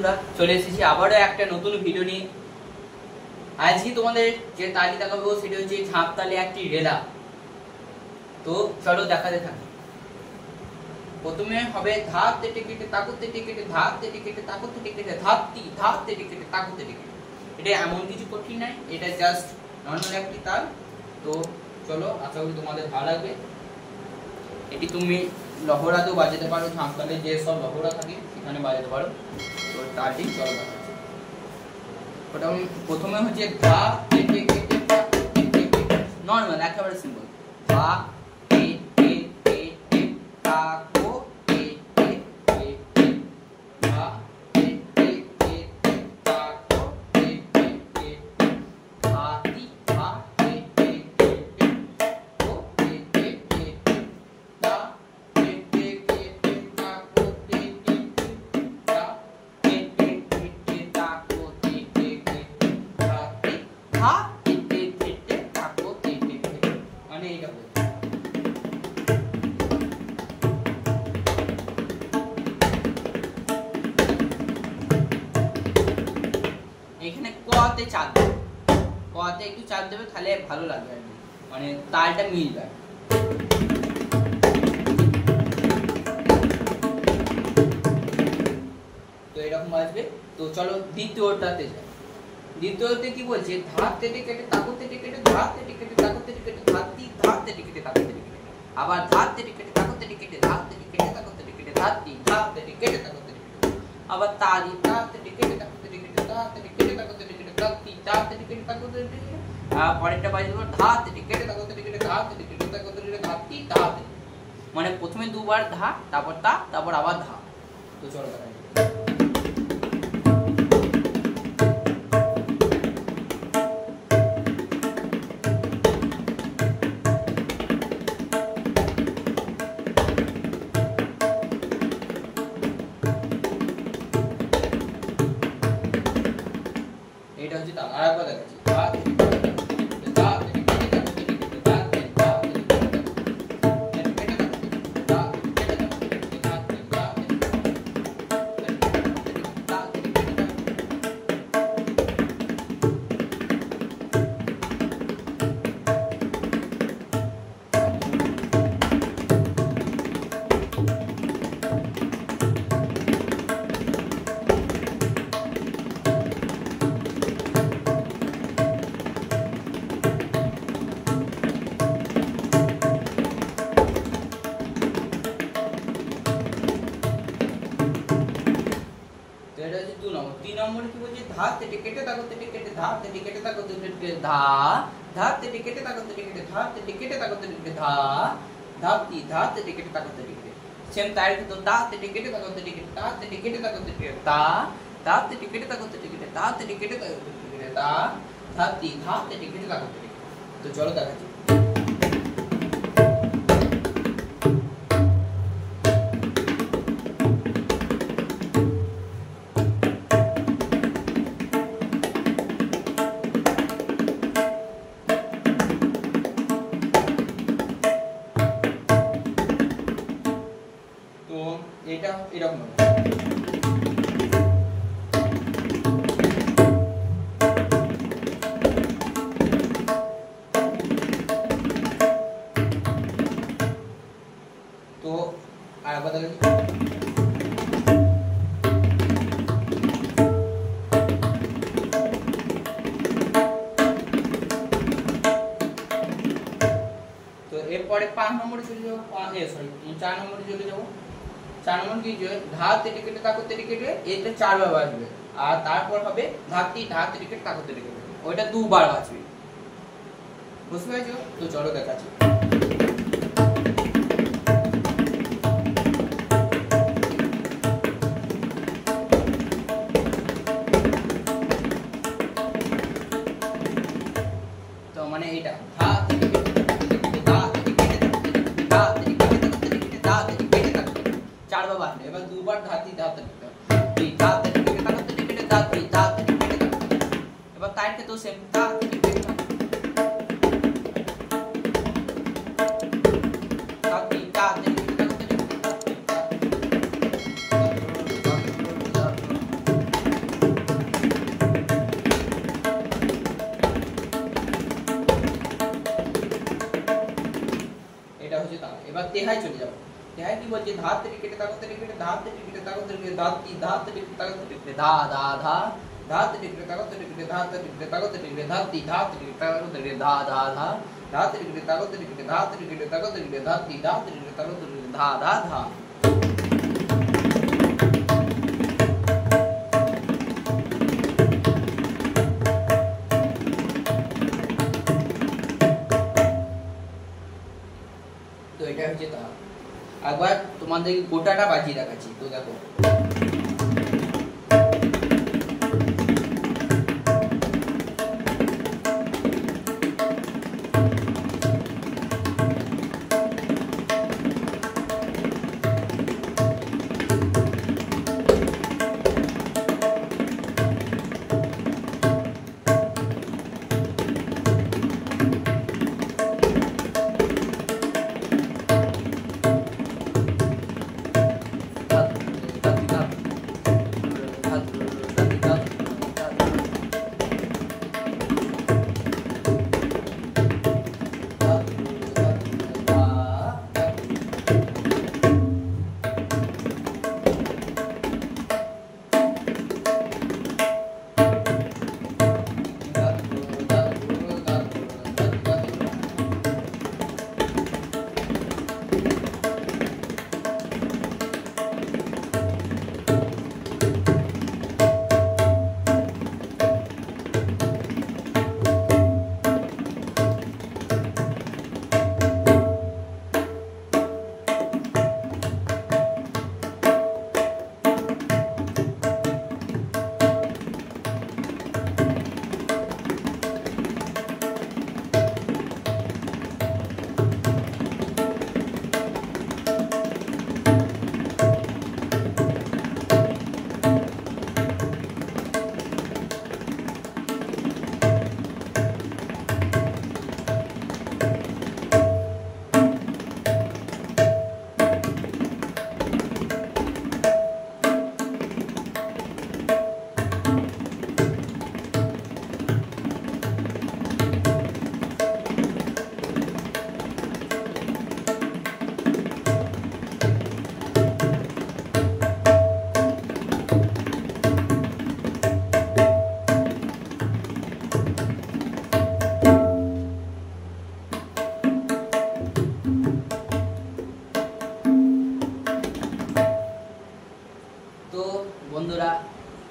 বন্ধুরা, চলে এসেছি আবারও একটা নতুন ভিডিও নিয়ে। আজকে তোমাদের যে তালি দেখাবো সেটা হচ্ছে ঝাঁপ তালে একটি রেলা। তো চলো দেখাতে থাকি। প্রথমে হবে ধাপ তেটে কেটে তাকুতে টিকেটে, ধাপ তেটে কেটে তাকুতে টিকেটে, ধাপ তেটে কেটে তাকুতে টিকেটে। এটা এমন কিছু কঠিন নাই, এটা জাস্ট নর্মাল একটি তাল। তো চলো, আশা করি তোমাদের ভালো লাগবে। এটি তুমি লহরাতেও বাজাতে পারো, ঝাঁপ তালে যে সব লহরা থাকে সেখানে বাজাতে পারো। তো তালটি চলো দেখাচ্ছি। ওটা প্রথমে হচ্ছে ধা কেটে কেটে নর্মাল একেবারে সিম্পল। ধা কে কে কে কে তা কো কে কে কে কে ধা কে কে কে তা কো কে কে কে ধা তি ধা কে কে কে কো কে কে কে ধা কে কে কে তা কো কে কে ধা কে কে কে তা কো কে কে কে ধা ধা কে কে কে তা কো কে কে কে। মানে এইটা এখানে কতে চাপ দেবে, কতে একটু চাপ দেবে, তাহলে ভালো লাগবে আর কি, মানে তালটা মিলবে। তো এরকম আসবে। তো চলো দ্বিতীয়টাতে যাই। দ্বিতীয়তে কি বলছে? ধাপ তেটে কেটে তাকুতে টিকেটে, ধাপ তেটে কেটে তাকুতে টিকেটে, ধাপ তেটে কেটে তাকুতে টিকেটে, আবার ধাপ তেটে কেটে তাকুতে টিকেটে, ধাপ তেটে কেটে তাকুতে টিকেটে, ধাপ তেটে কেটে তাকুতে টিকেটে, আবার তালি ধাপ তেটে কেটে তাকুতে টিকেটে, ধাপ তেটে কেটে তাকুতে টিকেটে, ধাপ তেটে কেটে তাকুতে টিকেটে। আর পরেরটা বাজে ধাপ তেটে কেটে তাকুতে টিকেটে, ধাপ তেটে কেটে তাকুতে টিকেটে, ধাপ তেটে। মানে প্রথমে দুবার ধা, তারপর তা, তারপর আবার ধা। তো চলো দেখা যাক। এটা হচ্ছে তাল। আরেকবার দেখাচ্ছি। তিন নম্বরে কি বলছে? ধাপ তেটে কেটে তাকুতে টিকেটে, ধাপ তেটে কেটে তাকুতে টিকেটে, ধাপ তেটে কেটে তাকুতে টিকেটে, ধাপ তেটে কেটে তাকুতে টিকেটে, ধাপ তেটে কেটে তাকুতে টিকেটে। সেম তার কিন্তু ধাপ তেটে কেটে তাকুতে টিকেটে, ধাপ তেটে কেটে তাকুতে টিকেটে, ধাপ তেটে কেটে তাকুতে টিকেটে, ধাপ তেটে কেটে তাকুতে টিকেটে, ধাপ তেটে কেটে তাকুতে টিকেটে। তো চলো দেখাচ্ছি। তো এটা এরকম হবে। তো আর একবার দেখি। তো এরপরে 5 নম্বরে চলে যাবো, 4 নম্বরে চলে যাবো। 4 নম্বর কি যে ধাপ তেটে কেটে তাকুতে টিকেটে, এটা 4 বার বাজবে। আর তারপর হবে ধাপ তেটে কেটে তাকুতে টিকেটে, ওইটা 2 বার বাজবে। বুঝতে পেরেছো? তো চলো দেখাচ্ছি। তো মানে এটা ধাপ তেটে কেটে ধাপ তেটে কেটে ধাপ তেটে কেটে ধাপ তেটে কেটে 4 বার বাজবে। এবার 2 বার ধাপ তেটে কেটে তাকুতে টিকেটে, ধাপ তেটে কেটে। এবার তার ক্ষেত্রেও সেম ধাপ তেটে কেটে তেহাই চলে যাবো। তেহাই কি বলছে, ধাত টিকেটে তাগত টিকেটে ধাত টিকেটে তাগত টিকেটে ধাত টিকেটে তাগত টিকেটে ধা ধা ধা ধাত টিকেটে তাগত টিকেটে ধাত টিকেটে তাগত টিকেটে ধাতি ধাত টিকেটে তাগত টিকেটে ধা ধা ধা ধাত টিকেটে তাগত টিকেটে ধাত টিকেটে তাগত টিকেটে ধাতি ধাত টিকেটে তাগত টিকেটে ধা ধা ধা। তো এটা হচ্ছে তা। একবার তোমাদের গোটাটা বাজিয়ে দেখাচ্ছি, তো দেখো। বন্ধুরা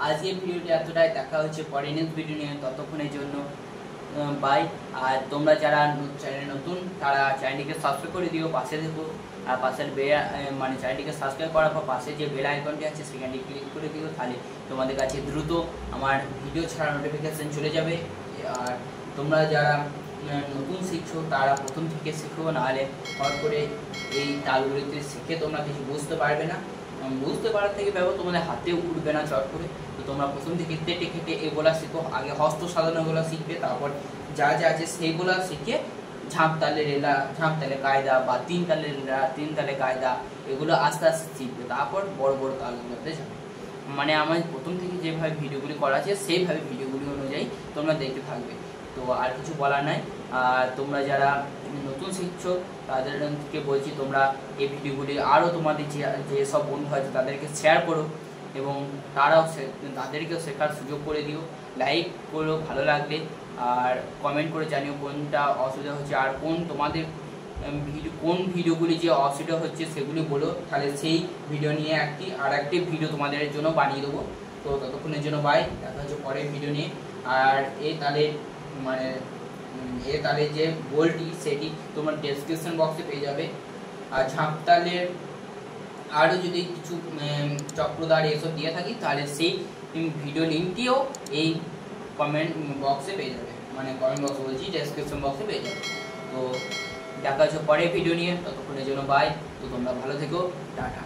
আজকের ভিডিওটি এতটাই, দেখা হচ্ছে পরে নেক্সট ভিডিও নিয়ে, ততক্ষণের জন্য বাই। আর তোমরা যারা চ্যানেলে নতুন তারা চ্যানেলটিকে সাবস্ক্রাইব করে দিও, পাশে দেখো। আর পাশের মানে চ্যানেলটিকে সাবস্ক্রাইব করার পর পাশে যে বেল আইকনটি আছে সেখানটি ক্লিক করে দিও, তাহলে তোমাদের কাছে দ্রুত আমার ভিডিও ছাড়া নোটিফিকেশান চলে যাবে। আর তোমরা যারা নতুন শিখছো তারা প্রথম থেকে শিখো, নাহলে হঠাৎ করে এই তালগুলিতে শিখে তোমরা কিছু বুঝতে পারবে না। বুঝতে পারার থেকে ব্যাপার তোমাদের হাতেও উঠবে না চট করে। তো তোমরা প্রথম থেকে কেটে কেটে এগুলা শিখো, আগে হস্ত সাধনাগুলো শিখবে, তারপর যা যা আছে সেইগুলো শিখে ঝাঁপ তালে রেলা, ঝাঁপ তালে কায়দা বা তিন তালে রেলা, তিন তালে কায়দা, এগুলো আস্তে আস্তে শিখবে, তারপর বড় বড় তালগুলোতে যাবে। মানে আমার প্রথম থেকে যেভাবে ভিডিওগুলি করা আছে সেইভাবে ভিডিওগুলি অনুযায়ী তোমরা দেখতে থাকবে। তো আর কিছু বলার নাই। আর তোমরা যারা নতুন শিখছো তাদেরকে বলছি তোমরা এই ভিডিওগুলি আরও তোমাদের যেসব বন্ধু আছে তাদেরকে শেয়ার করো, এবং তারাও তাদেরকেও শেখার সুযোগ করে দিও। লাইক করো ভালো লাগলে, আর কমেন্ট করে জানিও কোনটা অসুবিধা হচ্ছে, আর তোমাদের কোন ভিডিওগুলি যে অসুবিধা হচ্ছে সেগুলি বলো, তাহলে সেই ভিডিও নিয়ে একটি ভিডিও তোমাদের জন্য বানিয়ে দেবো। তো ততক্ষণের জন্য বাই, দেখা হচ্ছে পরের ভিডিও নিয়ে। আর এই তালে যে বলটি সেটি তোমার ডেসক্রিপশন বক্সে পেয়ে যাবে। আর ঝাঁপতালের আরও যদি কিছু চক্রধার এসব দিয়ে থাকি তাহলে সেই ভিডিও লিঙ্কটিও এই কমেন্ট বক্সে পেয়ে যাবে, মানে কমেন্ট বক্সে বলছি ডেসক্রিপশন বক্সে পেয়ে যাবে। তো দেখা হচ্ছে পরের ভিডিও নিয়ে, ততক্ষণের জন্য বাই। তো তোমরা ভালো থেকো, টাটা।